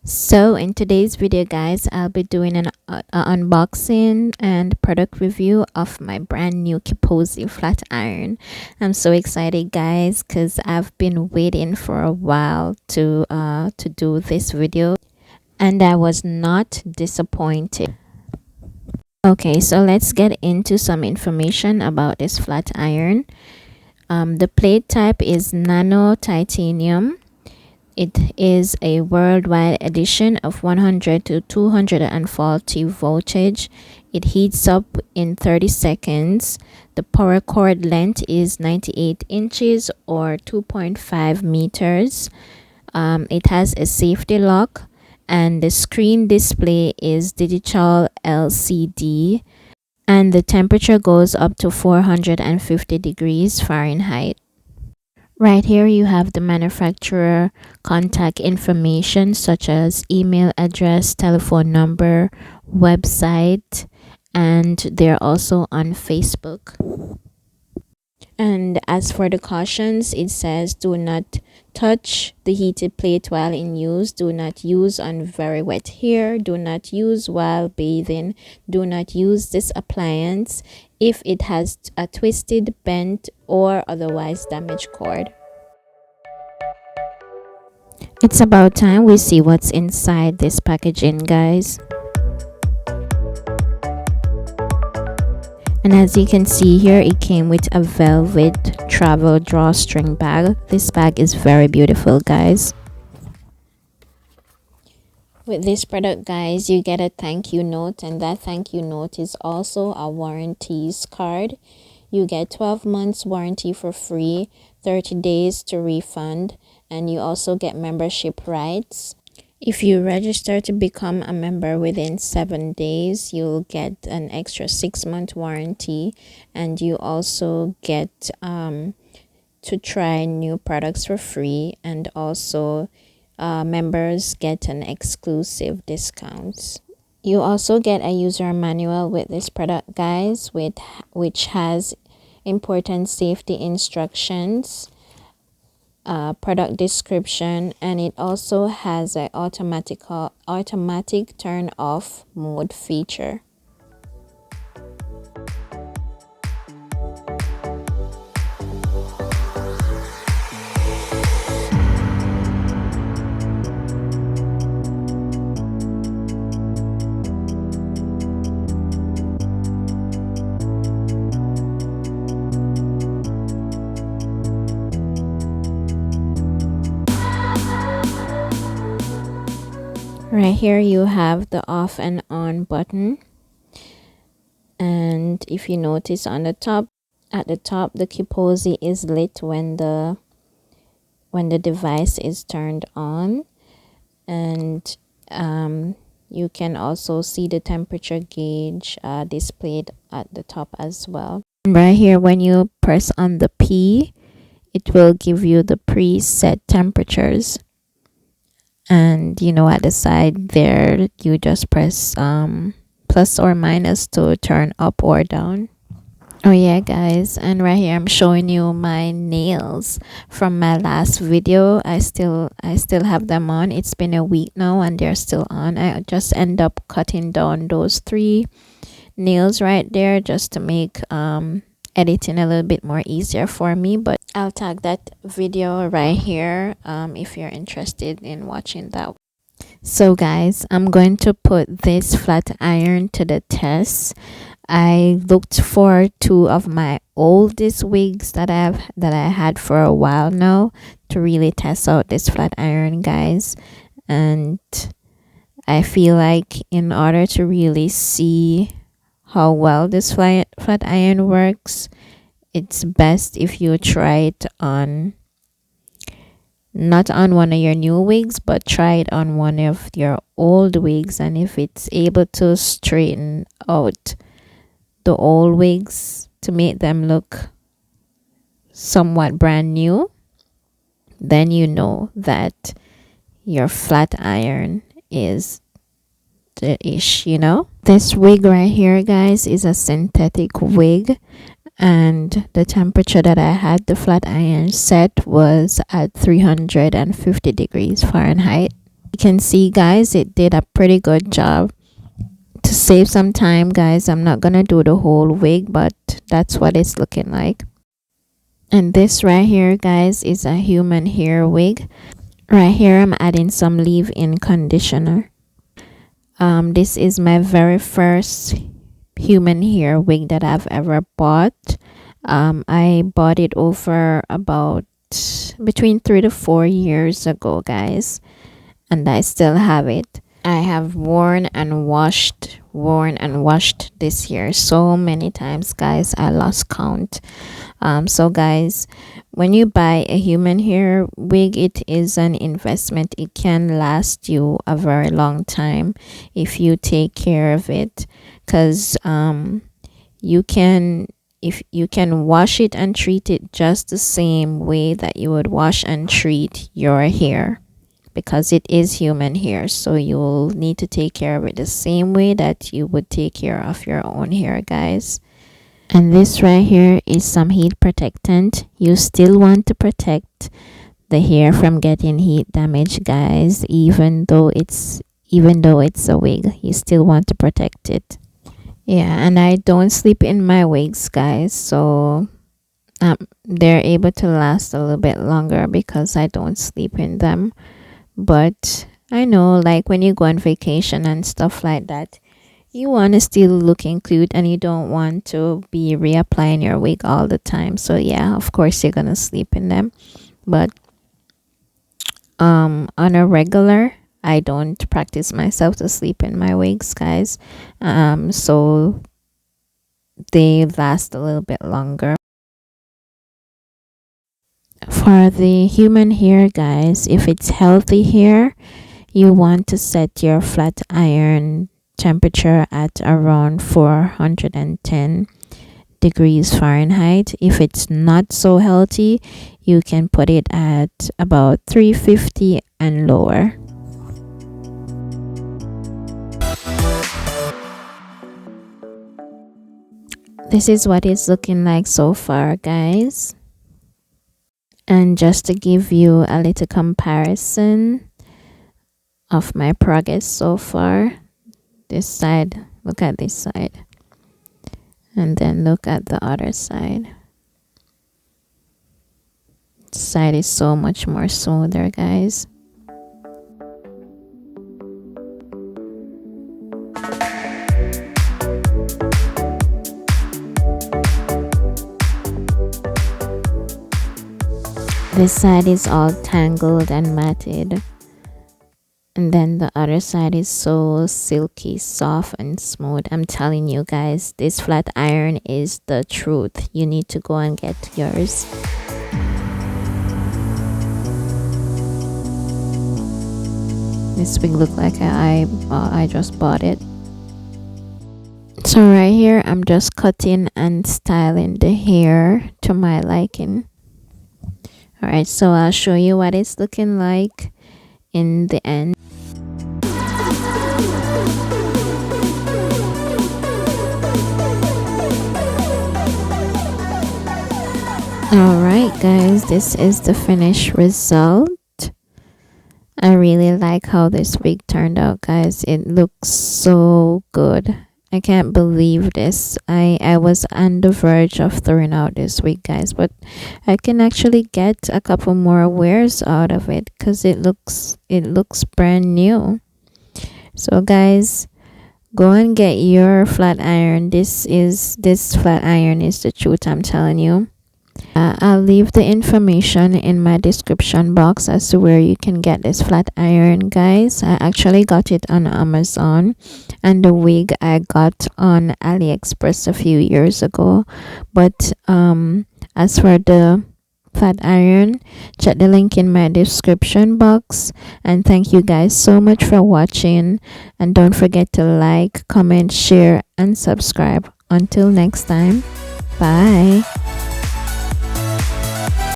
So in today's video guys, I'll be doing an unboxing and product review of my brand new Kipozi flat iron. I'm so excited guys because I've been waiting for a while to do this video, and I was not disappointed. Okay, so let's get into some information about this flat iron. The plate type is nano titanium. It is a worldwide edition of 100 to 240 voltage. It heats up in 30 seconds. The power cord length is 98 inches or 2.5 meters. It has a safety lock, and the screen display is digital LCD, and the temperature goes up to 450 degrees Fahrenheit. Right here you have the manufacturer contact information such as email address, telephone number, website, and they're also on Facebook. And as for the cautions, it says do not touch the heated plate while in use, do not use on very wet hair, do not use while bathing, do not use this appliance if it has a twisted, bent, or otherwise damaged cord. It's about time we see what's inside this packaging, guys. And as you can see here, it came with a velvet travel drawstring bag. This bag is very beautiful, guys. With this product, guys, you get a thank you note, and that thank you note is also a warranties card. You get 12 months warranty for free, 30 days to refund, and you also get membership rights. If you register to become a member within 7 days, you'll get an extra 6-month warranty, and you also get to try new products for free, and also members get an exclusive discounts. You also get a user manual with this product, guys, which has important safety instructions, product description, and it also has an automatic turn off mode feature. Right here you have the off and on button, and if you notice on the top, at the top, the Kipozi is lit when the device is turned on, and you can also see the temperature gauge displayed at the top as well. Right here, when you press on the P, it will give you the preset temperatures, and at the side there you just press plus or minus to turn up or down. Oh yeah guys, and right here I'm showing you my nails from my last video. I still have them on. It's been a week now and they're still on. I just end up cutting down those 3 nails right there just to make editing a little bit more easier for me, but I'll tag that video right here if you're interested in watching that. So guys, I'm going to put this flat iron to the test. I looked for 2 of my oldest wigs that I had for a while now to really test out this flat iron, guys, and I feel like in order to really see how well this flat iron works, it's best if you try it on, not on one of your new wigs, but try it on one of your old wigs, and if it's able to straighten out the old wigs to make them look somewhat brand new, then you know that your flat iron is the ish. This wig right here, guys, is a synthetic wig, and the temperature that I had the flat iron set was at 350 degrees Fahrenheit. You can see, guys, it did a pretty good job. To save some time, guys, I'm not gonna do the whole wig, but that's what it's looking like. And this right here, guys, is a human hair wig. Right here, I'm adding some leave-in conditioner. This is my very first human hair wig that I've ever bought. I bought it over about between 3 to 4 years ago, guys, and I still have it. I have worn and washed this hair so many times, guys. I lost count. So guys, when you buy a human hair wig, it is an investment. It can last you a very long time if you take care of it, because you can wash it and treat it just the same way that you would wash and treat your hair, because it is human hair. So you'll need to take care of it the same way that you would take care of your own hair, guys. And this right here is some heat protectant. You still want to protect the hair from getting heat damage, guys. Even though it's a wig, you still want to protect it. Yeah, and I don't sleep in my wigs, guys, so they're able to last a little bit longer because I don't sleep in them. But I know, like, when you go on vacation and stuff like that, you want to still looking cute and you don't want to be reapplying your wig all the time. So yeah, of course you're gonna sleep in them. But on a regular, I don't practice myself to sleep in my wigs, guys. So they last a little bit longer. For the human hair, guys, if it's healthy hair, you want to set your flat iron temperature at around 410 degrees Fahrenheit. If it's not so healthy, you can put it at about 350 and lower. This is what it's looking like so far, guys. And just to give you a little comparison of my progress so far, this side, look at this side, and then look at the other side. This side is so much more smoother, guys. This side is all tangled and matted, and then the other side is so silky, soft and smooth. I'm telling you guys, this flat iron is the truth. You need to go and get yours. This wig look like I just bought it. So right here, I'm just cutting and styling the hair to my liking. Alright, so I'll show you what it's looking like in the end. Alright guys, this is the finished result. I really like how this wig turned out, guys. It looks so good. I can't believe this. I was on the verge of throwing out this wig, guys, but I can actually get a couple more wears out of it because it looks brand new. So guys, go and get your flat iron. This flat iron is the truth, I'm telling you. I'll leave the information in my description box as to where you can get this flat iron, guys. I actually got it on Amazon, and the wig I got on AliExpress a few years ago. But as for the flat iron, check the link in my description box. And thank you guys so much for watching, and don't forget to like, comment, share and subscribe. Until next time, bye.